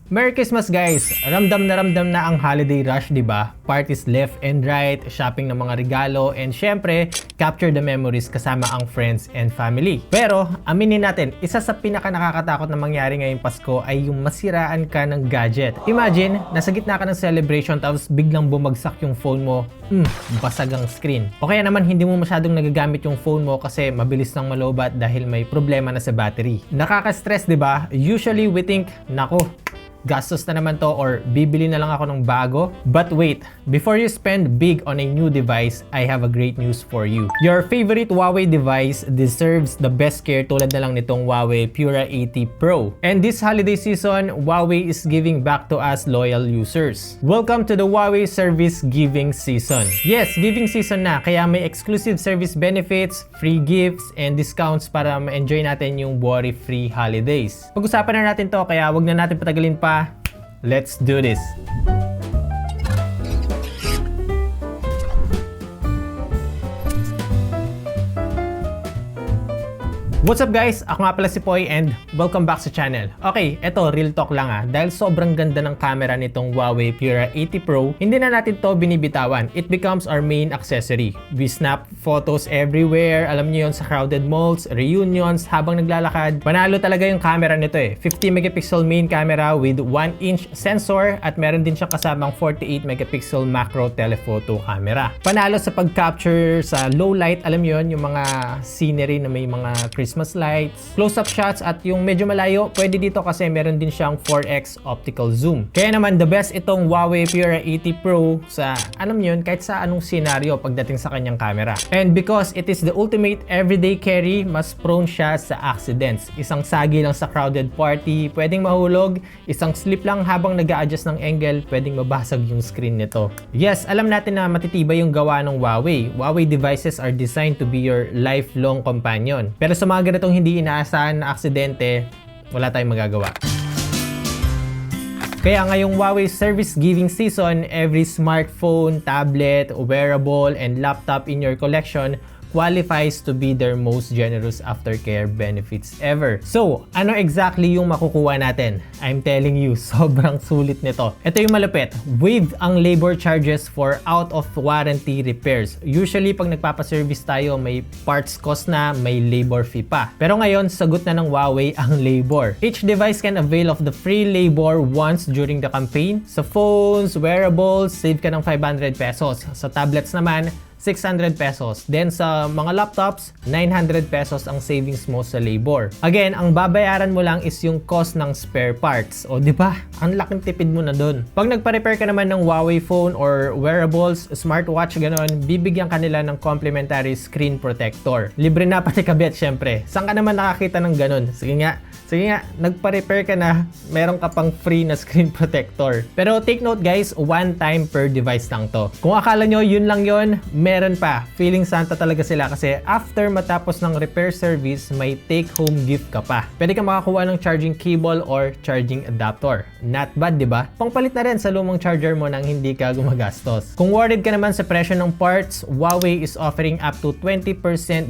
Merry Christmas guys! Ramdam na ang holiday rush, di ba? Parties left and right, shopping ng mga regalo, and syempre, capture the memories kasama ang friends and family. Pero, aminin natin, isa sa pinaka nakakatakot na mangyari ngayong Pasko ay yung masiraan ka ng gadget. Imagine, nasa gitna ka ng celebration tapos biglang bumagsak yung phone mo, basag ang screen. O kaya naman hindi mo masyadong nagagamit yung phone mo kasi mabilis nang malobat dahil may problema na sa battery. Nakaka-stress, di ba? Usually we think, nako, gastos na naman to or bibili na lang ako ng bago. But wait, before you spend big on a new device, I have a great news for you. Your favorite Huawei device deserves the best care tulad na lang nitong Huawei Pura 80 Pro. And this holiday season, Huawei is giving back to us loyal users. Welcome to the Huawei Service Giving Season. Yes, giving season na, kaya may exclusive service benefits, free gifts, and discounts para ma-enjoy natin yung worry-free holidays. Pag-usapan na natin to, kaya wag na natin patagalin pa. Let's do this! What's up guys? Ako nga pala si Poy and welcome back sa channel. Okay, eto real talk lang dahil sobrang ganda ng camera nitong Huawei Pura 80 Pro, hindi na natin to binibitawan. It becomes our main accessory. We snap photos everywhere, alam niyo yon sa crowded malls, reunions, habang naglalakad. Panalo talaga yung camera nito 50 megapixel main camera with 1-inch sensor at meron din siyang kasamang 48 megapixel macro telephoto camera. Panalo sa pag-capture sa low light, alam niyo yon, yung mga scenery na may mga Christmas lights, close-up shots at yung medyo malayo, pwede dito kasi meron din siyang 4x optical zoom. Kaya naman the best itong Huawei Pura 80 Pro sa yun, kahit sa anong scenario pagdating sa kanyang camera. And because it is the ultimate everyday carry, mas prone siya sa accidents. Isang sagi lang sa crowded party, pwedeng mahulog. Isang slip lang habang nag-a-adjust ng angle, pwedeng mabasag yung screen nito. Yes, alam natin na matitibay yung gawa ng Huawei. Huawei devices are designed to be your lifelong companion. Pero sa mga ganitong hindi inaasahan na aksidente, wala tayong magagawa. Kaya ngayong Huawei Service Giving Season, every smartphone, tablet, wearable, and laptop in your collection qualifies to be their most generous aftercare benefits ever. So, ano exactly yung makukuha natin? I'm telling you, sobrang sulit nito. Ito yung malupit. Waived ang labor charges for out-of-warranty repairs. Usually, pag nagpapaservice tayo, may parts cost na, may labor fee pa. Pero ngayon, sagot na ng Huawei ang labor. Each device can avail of the free labor once during the campaign. Sa phones, wearables, save ka ng 500 pesos. Sa tablets naman, 600 pesos. Then sa mga laptops, 900 pesos ang savings mo sa labor. Again, ang babayaran mo lang is yung cost ng spare parts. O di ba? Ang laking tipid mo na dun. Pag nagpa-repair ka naman ng Huawei phone or wearables, smartwatch, gano'n, bibigyan ka nila ng complimentary screen protector. Libre na pati kabit, syempre. Saan ka naman nakakita ng gano'n? Sige nga, nagpa-repair ka na, meron ka pang free na screen protector. Pero take note guys, one time per device lang to. Kung akala nyo yun lang yun, meron pa. Feeling Santa talaga sila kasi after matapos ng repair service, may take-home gift ka pa. Pwede ka makakuha ng charging cable or charging adapter. Not bad, di ba? Pangpalit na rin sa lumang charger mo nang hindi ka gumagastos. Kung worried ka naman sa presyo ng parts, Huawei is offering up to 20%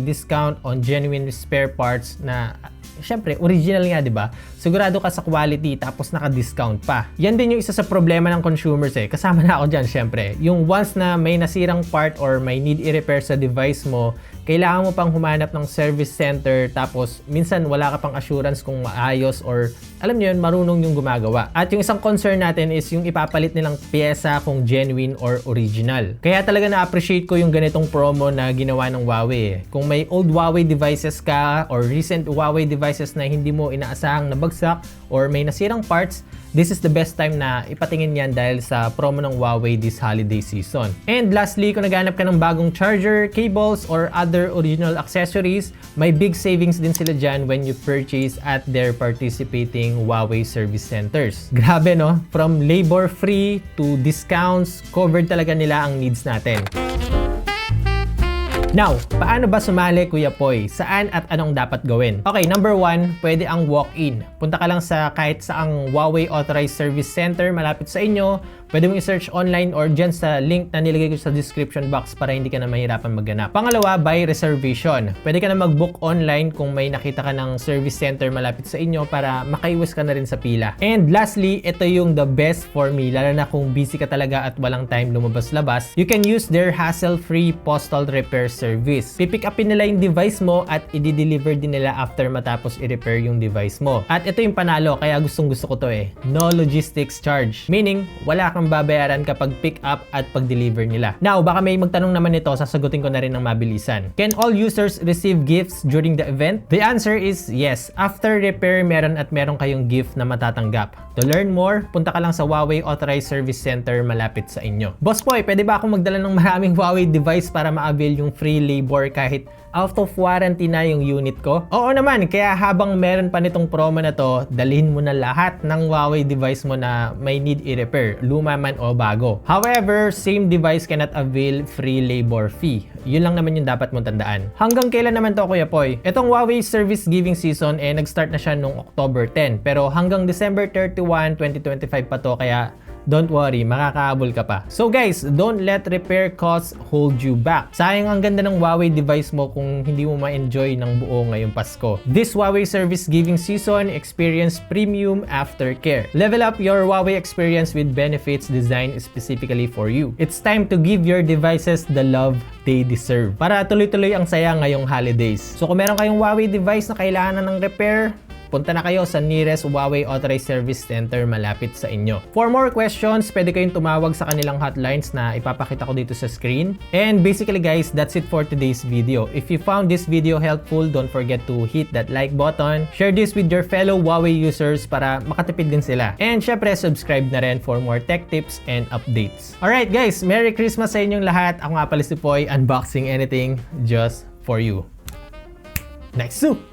discount on genuine spare parts na syempre, original nga, di ba? Sigurado ka sa quality tapos naka-discount pa. Yan din yung isa sa problema ng consumers Kasama na ako dyan, syempre. Yung once na may nasirang part or may need i-repair sa device mo, kailangan mo pang humanap ng service center tapos minsan wala ka pang assurance kung maayos or alam niyo yun, marunong yung gumagawa. At yung isang concern natin is yung ipapalit nilang pyesa kung genuine or original. Kaya talaga na-appreciate ko yung ganitong promo na ginawa ng Huawei. Kung may old Huawei devices ka or recent Huawei devices na hindi mo inaasahang nabagsak or may nasirang parts, this is the best time na ipatingin yan dahil sa promo ng Huawei this holiday season. And lastly, kung naghanap ka ng bagong charger, cables, or other original accessories, may big savings din sila dyan when you purchase at their participating Huawei service centers. Grabe no? From labor-free to discounts, covered talaga nila ang needs natin. Now, paano ba sumali, Kuya Poy? Saan at anong dapat gawin? Okay, number 1, pwede ang walk-in. Punta ka lang sa kahit saang Huawei Authorized Service Center malapit sa inyo. Pwede mong i-search online or dyan sa link na nilagay ko sa description box para hindi ka na mahirapan maghanap. Pangalawa, by reservation. Pwede ka na mag-book online kung may nakita ka ng service center malapit sa inyo para makaiwas ka na rin sa pila. And lastly, ito yung the best for me, lalo na kung busy ka talaga at walang time lumabas-labas. You can use their hassle-free postal repair service. Pipick upin nila yung device mo at i-deliver din nila after matapos i-repair yung device mo. At ito yung panalo, kaya gustong-gusto ko to eh. No logistics charge. Meaning, wala kang babayaran kapag pick up at pag-deliver nila. Now, baka may magtanong naman nito, sasagutin ko na rin ng mabilisan. Can all users receive gifts during the event? The answer is yes. After repair, meron kayong gift na matatanggap. To learn more, punta ka lang sa Huawei Authorized Service Center malapit sa inyo. Boss Poy, pwede ba akong magdala ng maraming Huawei device para ma-avail yung free labor kahit out of warranty na yung unit ko? Oo naman, kaya habang meron pa nitong promo na to, dalhin mo na lahat ng Huawei device mo na may need i-repair, luma man o bago. However, same device cannot avail free labor fee. Yun lang naman yung dapat mong tandaan. Hanggang kailan naman to, Kuya Poy? Itong Huawei service giving season nag-start na siya noong October 10, pero hanggang December 31, 2025 pa to, kaya don't worry, makakaabol ka pa. So guys, don't let repair costs hold you back. Sayang ang ganda ng Huawei device mo kung hindi mo ma-enjoy ng buo ngayong Pasko. This Huawei service giving season, experience premium aftercare. Level up your Huawei experience with benefits designed specifically for you. It's time to give your devices the love they deserve. Para tuloy-tuloy ang saya ngayong holidays. So kung meron kayong Huawei device na kailangan ng repair, punta na kayo sa nearest Huawei Authorized Service Center malapit sa inyo. For more questions, pwede kayong tumawag sa kanilang hotlines na ipapakita ko dito sa screen. And basically guys, that's it for today's video. If you found this video helpful, don't forget to hit that like button. Share this with your fellow Huawei users para makatipid din sila. And syempre, subscribe na rin for more tech tips and updates. Alright guys, Merry Christmas sa inyong lahat. Ako nga pala si Poy, unboxing anything just for you. Next!